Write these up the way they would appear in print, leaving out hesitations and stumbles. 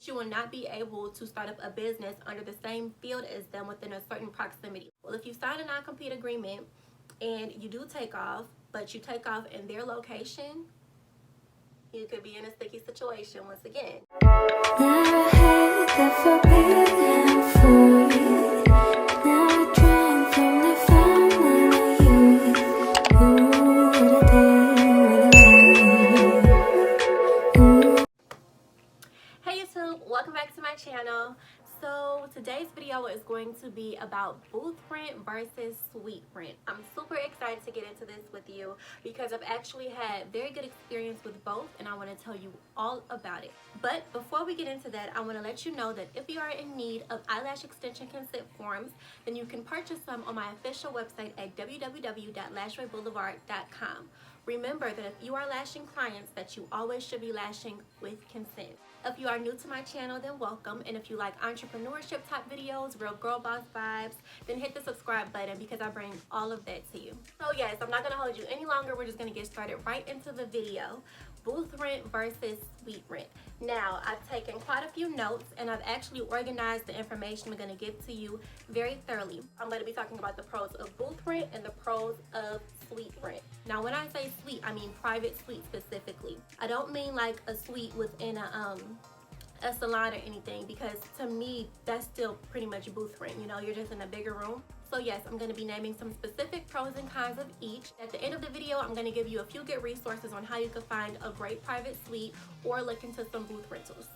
You will not be able to start up a business under the same field as them within a certain proximity. Well, if you sign a non-compete agreement and you do take off, but you take off in their location, you could be in a sticky situation once again. Never had the forbidden fruit. Never drank from the fountain of youth. Hey YouTube, welcome back to my channel. So today's video is going to be about booth rent versus suite rent. I'm super excited to get into this with you because I've actually had very good experience with both and I want to tell you all about it. But before we get into that, I want to let you know that if you are in need of eyelash extension consent forms, then you can purchase some on my official website at www.lashwayboulevard.com. Remember that if you are lashing clients, that you always should be lashing with consent. If you are new to my channel, then welcome. And if you like entrepreneurship type videos, real girl boss vibes, then hit the subscribe button because I bring all of that to you. So yes, I'm not going to hold you any longer. We're just going to get started right into the video. Booth rent versus suite rent. Now, I've taken quite a few notes and I've actually organized the information I'm going to give to you very thoroughly. I'm going to be talking about the pros of booth rent and the pros of suite rent. Now, when I say suite, I mean private suite specifically. I don't mean like a suite within a salon or anything, because to me, that's still pretty much booth rent. You know, you're just in a bigger room. So yes, I'm going to be naming some specific pros and cons of each. At the end of the video, I'm going to give you a few good resources on how you can find a great private suite or look into some booth rentals.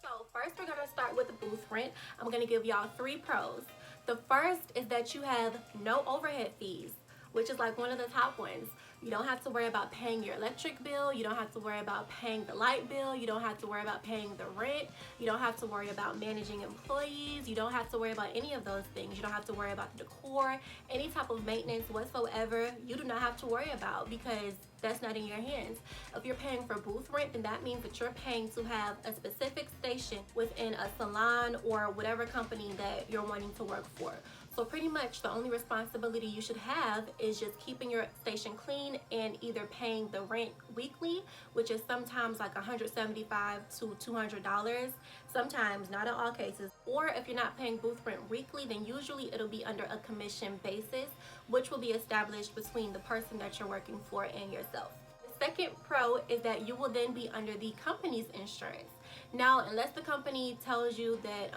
So first, we're going to start with the booth rent. I'm going to give y'all 3 pros. The first is that you have no overhead fees, which is like one of the top ones. You don't have to worry about paying your electric bill. You don't have to worry about paying the light bill. You don't have to worry about paying the rent. You don't have to worry about managing employees. You don't have to worry about any of those things. You don't have to worry about the decor, any type of maintenance whatsoever. You do not have to worry about, because that's not in your hands. If you're paying for booth rent, then that means that you're paying to have a specific station within a salon or whatever company that you're wanting to work for. So pretty much the only responsibility you should have is just keeping your station clean and either paying the rent weekly, which is sometimes like $175 to $200, sometimes, not in all cases. Or if you're not paying booth rent weekly, then usually it'll be under a commission basis, which will be established between the person that you're working for and yourself. The second pro is that you will then be under the company's insurance. Now, unless the company tells you that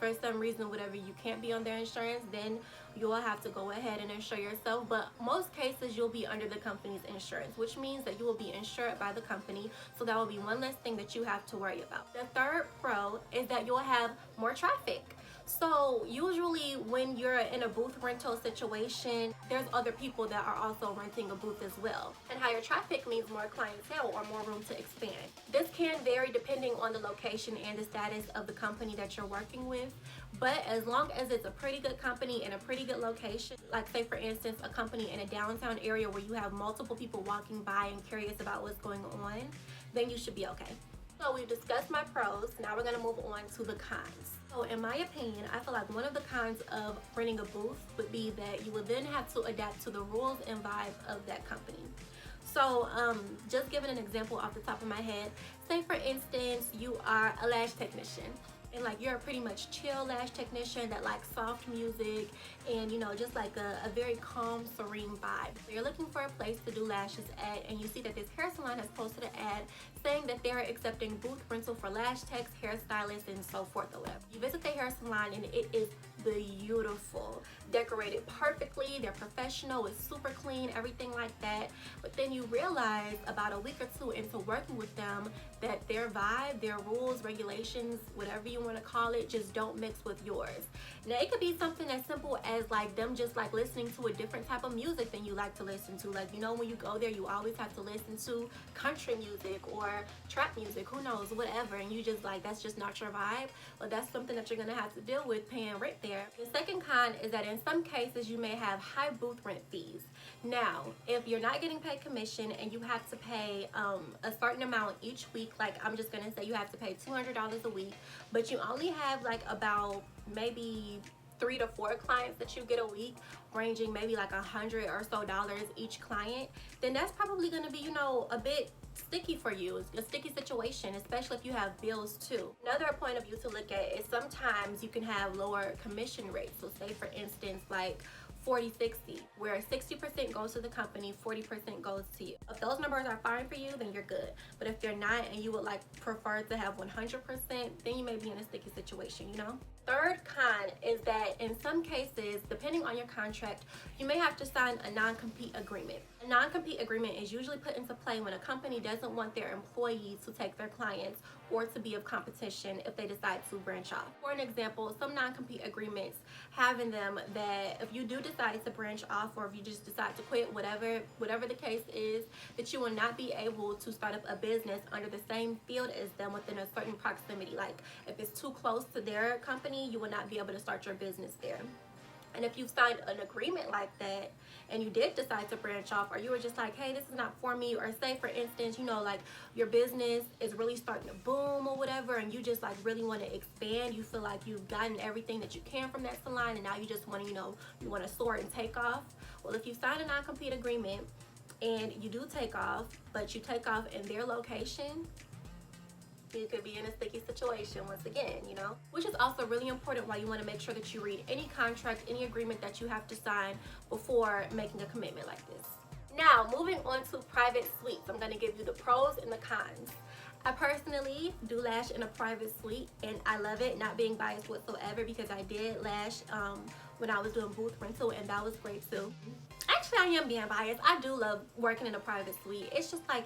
for some reason, whatever, you can't be on their insurance, then you will have to go ahead and insure yourself. But most cases, you'll be under the company's insurance, which means that you will be insured by the company. So that will be one less thing that you have to worry about. The third pro is that you'll have more traffic. So usually when you're in a booth rental situation, there's other people that are also renting a booth as well. And higher traffic means more clientele or more room to expand. This can vary depending on the location and the status of the company that you're working with. But as long as it's a pretty good company in a pretty good location, like say for instance, a company in a downtown area where you have multiple people walking by and curious about what's going on, then you should be okay. So we've discussed my pros. Now we're going to move on to the cons. So in my opinion, I feel like one of the cons of renting a booth would be that you would then have to adapt to the rules and vibe of that company. So just giving an example off the top of my head, say for instance, you are a lash technician. And like you're a pretty much chill lash technician that likes soft music and, you know, just like a very calm, serene vibe. So you're looking for a place to do lashes at, and you see that this hair salon has posted an ad saying that they're accepting booth rental for lash techs, hairstylists, and so forth or whatever. You visit the hair salon and it is beautiful, decorated perfectly, they're professional, it's super clean, everything like that. But then you realize about a week or two into working with them that their vibe, their rules, regulations, whatever you want to call it, just don't mix with yours. Now it could be something as simple as like them just like listening to a different type of music than you like to listen to. Like, you know, when you go there, you always have to listen to country music or trap music, who knows, whatever, and you just like, that's just not your vibe. But that's something that you're gonna have to deal with paying rent there. The second con is that in some cases you may have high booth rent fees. Now, if you're not getting paid commission and you have to pay a certain amount each week, like I'm just gonna say you have to pay $200 a week, but you only have like about maybe 3 to 4 clients that you get a week, ranging maybe like $100 or so each client, then that's probably going to be, you know, a bit sticky for you. It's a sticky situation, especially if you have bills too. Another point of view to look at is sometimes you can have lower commission rates. So say for instance like 40-60, where 60% goes to the company, 40% goes to you. If those numbers are fine for you, then you're good. But if they're not and you would like prefer to have 100%, then you may be in a sticky situation, you know? Third con is that in some cases, depending on your contract, you may have to sign a non-compete agreement. A non-compete agreement is usually put into play when a company doesn't want their employees to take their clients or to be of competition if they decide to branch off. For an example, some non-compete agreements have in them that if you do decide to branch off, or if you just decide to quit, whatever the case is, that you will not be able to start up a business under the same field as them within a certain proximity. Like if it's too close to their company, you will not be able to start your business there. And if you signed an agreement like that and you did decide to branch off, or you were just like, hey, this is not for me, or say for instance, you know, like your business is really starting to boom or whatever, and you just like really want to expand, you feel like you've gotten everything that you can from that salon, and now you just want to, you know, you want to soar and take off. Well, if you sign a non-compete agreement and you do take off, but you take off in their location, you could be in a sticky situation once again, you know, which is also really important why you want to make sure that you read any contract, any agreement that you have to sign before making a commitment like this. Now, moving on to private suites, I'm going to give you the pros and the cons. I personally do lash in a private suite, and I love it, not being biased whatsoever, because I did lash when I was doing booth rental, and that was great too. Actually, I am being biased. I do love working in a private suite. It's just like,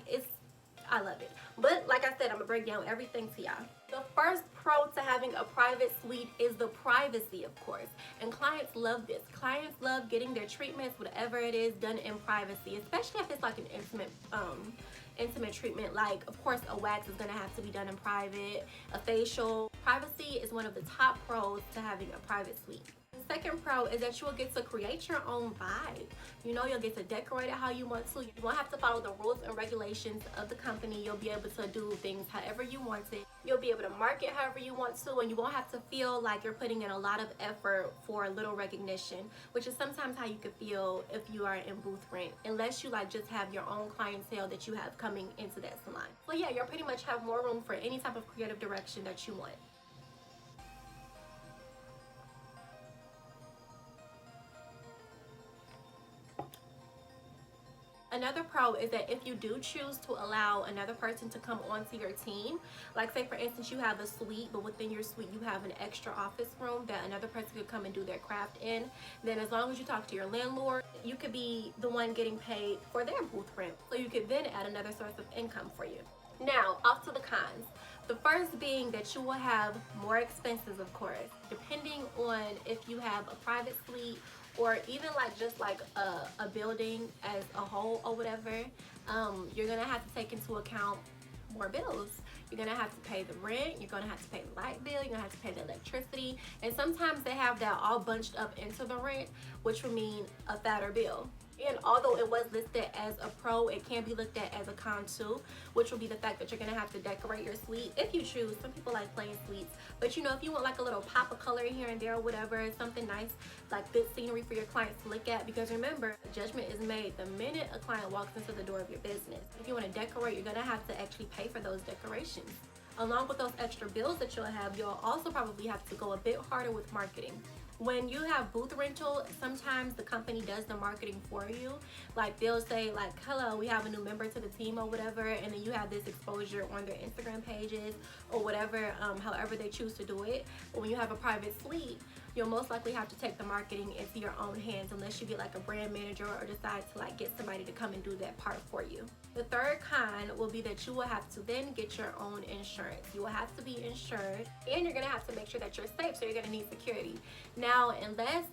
I love it. But like I said, I'm gonna break down everything to y'all. The first pro to having a private suite is the privacy, of course. And clients love this. Clients love getting their treatments, whatever it is, done in privacy, especially if it's like an intimate treatment. Like, of course, a wax is gonna have to be done in private, a facial. Privacy is one of the top pros to having a private suite. The second pro is that you will get to create your own vibe. You know, you'll get to decorate it how you want to. You won't have to follow the rules and regulations of the company. You'll be able to do things however you want it. You'll be able to market however you want to, and you won't have to feel like you're putting in a lot of effort for little recognition, which is sometimes how you could feel if you are in booth rent, unless you like just have your own clientele that you have coming into that salon. So yeah, you'll pretty much have more room for any type of creative direction that you want. Another pro is that if you do choose to allow another person to come onto your team, like say for instance you have a suite, but within your suite you have an extra office room that another person could come and do their craft in, then as long as you talk to your landlord, you could be the one getting paid for their booth rent. So you could then add another source of income for you. Now, off to the cons. The first being that you will have more expenses, of course, depending on if you have a private suite or even like just like a building as a whole or whatever. You're gonna have to take into account more bills. You're gonna have to pay the rent, you're gonna have to pay the light bill, you're gonna have to pay the electricity, and sometimes they have that all bunched up into the rent, which would mean a fatter bill. And although it was listed as a pro, it can be looked at as a con too, which will be the fact that you're gonna have to decorate your suite if you choose. Some people like plain suites, but you know, if you want like a little pop of color here and there or whatever, something nice, like good scenery for your clients to look at, because remember, judgment is made the minute a client walks into the door of your business. If you want to decorate, you're gonna have to actually pay for those decorations. Along with those extra bills that you'll have, you'll also probably have to go a bit harder with marketing. When you have booth rental, sometimes the company does the marketing for you. Like they'll say like, hello, we have a new member to the team or whatever, and then you have this exposure on their Instagram pages or whatever, however they choose to do it. But when you have a private suite, you'll most likely have to take the marketing into your own hands unless you get like a brand manager or decide to like get somebody to come and do that part for you. The third con will be that you will have to then get your own insurance. You will have to be insured, and you're gonna have to make sure that you're safe, so you're gonna need security. Now, unless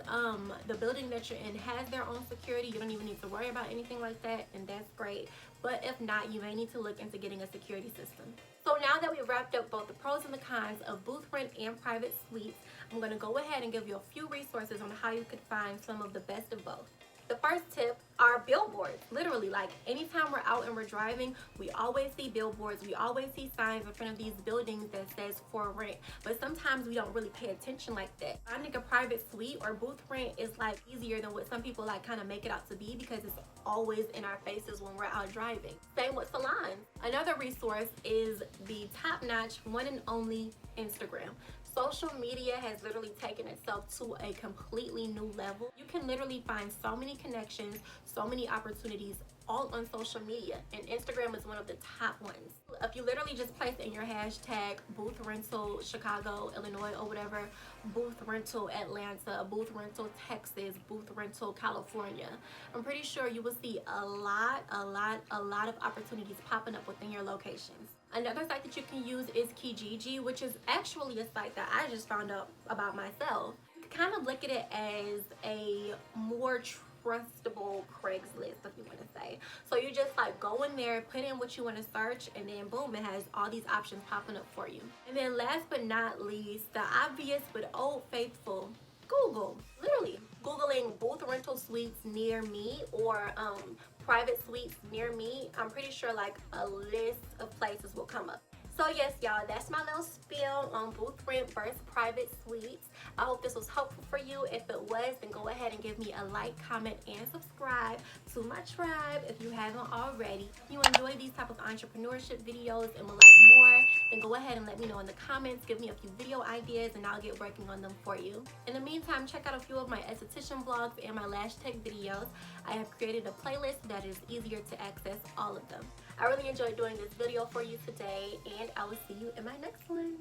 the building that you're in has their own security, you don't even need to worry about anything like that, and that's great. But if not, you may need to look into getting a security system. So now that we've wrapped up both the pros and the cons of booth rent and private suites, I'm going to go ahead and give you a few resources on how you could find some of the best of both. The first tip are billboards. Literally, like anytime we're out and we're driving, we always see billboards. We always see signs in front of these buildings that says for rent. But sometimes we don't really pay attention like that. Finding a private suite or booth rent is like easier than what some people like kind of make it out to be, because it's always in our faces when we're out driving. Same with salons. Another resource is the top-notch, one and only Instagram. Social media has literally taken itself to a completely new level. You can literally find so many connections, so many opportunities all on social media, and Instagram is one of the top ones. If you literally just place in your hashtag booth rental Chicago, Illinois, or whatever, booth rental Atlanta, booth rental Texas, booth rental California, I'm pretty sure you will see a lot of opportunities popping up within your locations. Another site that you can use is Kijiji, which is actually a site that I just found out about myself. You can kind of look at it as a more trustable Craigslist, if you want to say. So you just like go in there, put in what you want to search, and then boom, it has all these options popping up for you. And then last but not least, the obvious but old faithful, Google. Literally Googling booth rental suites near me, or private suites near me, I'm pretty sure like a list of places will come up. So yes, y'all, that's my little spiel on booth rent versus private suites. I hope this was helpful for you. If it was, then go ahead and give me a like, comment, and subscribe to my tribe if you haven't already. If you enjoy these type of entrepreneurship videos and would like more, then go ahead and let me know in the comments. Give me a few video ideas and I'll get working on them for you. In the meantime, check out a few of my esthetician vlogs and my lash tech videos. I have created a playlist that is easier to access all of them. I really enjoyed doing this video for you today, and I will see you in my next one.